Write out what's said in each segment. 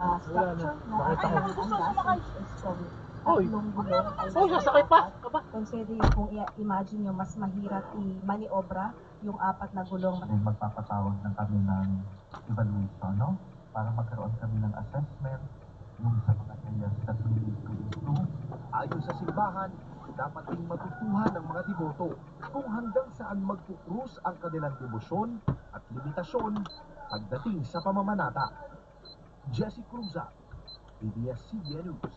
Wala na. Structure ng Nakita ko. ang gas is from Oy. tatlong gulong. Oh, sasakay pa. Kaba. Consider kung i-imagine nyo, mas mahirap i-maniobra yung apat na gulong. Magpapatawag ng kami ng evaluation, no? Para magkaroon kami ng assessment yung sa mga areas that we need to improve. Ayon sa simbahan, dapat ding matutuhan ng mga deboto kung hanggang saan magpukrus ang kanilang debosyon at limitasyon pagdating sa pamamanata. Jesse Cruza, ABS-CBN News.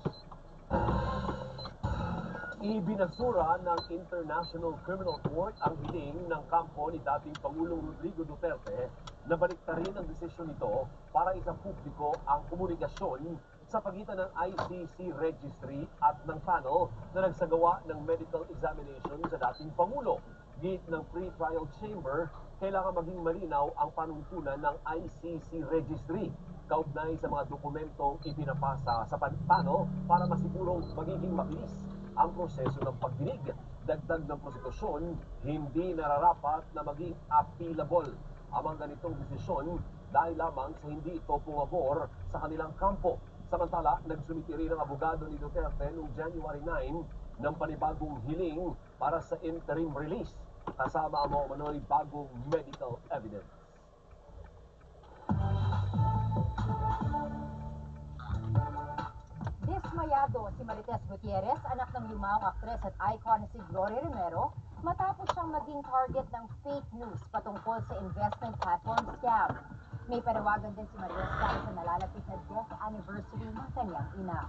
Ibinasura ng International Criminal Court ang hiling ng kampo ni dating Pangulong Rodrigo Duterte na baliktarin ang desisyon nito para isapubliko ang komunikasyon sa pagitan ng ICC registry at ng panel na nagsagawa ng medical examination sa dating Pangulo. Git ng pre-trial chamber, kailangan maging malinaw ang panuntunan ng ICC registry kaugnay sa mga dokumentong ipinapasa sa panel para masigurong magiging mabilis ang proseso ng pagdinig. Dagdag ng prosekusyon, hindi nararapat na maging appealable ang mga ganitong desisyon dahil lamang sa hindi ito pumabor sa kanilang kampo. Samantala, nagsumiti rin ang abogado ni Duterte noong January 9 ng panibagong hiling para sa interim release kasama ang mga umano'y bagong medical evidence. Dismayado si Marites Gutierrez, anak ng yumaong aktres at icon na si Gloria Romero, matapos siyang maging target ng fake news patungkol sa investment platform scam. May panawagan din si Marites para sa nalalapit na death anniversary ng kanyang ina.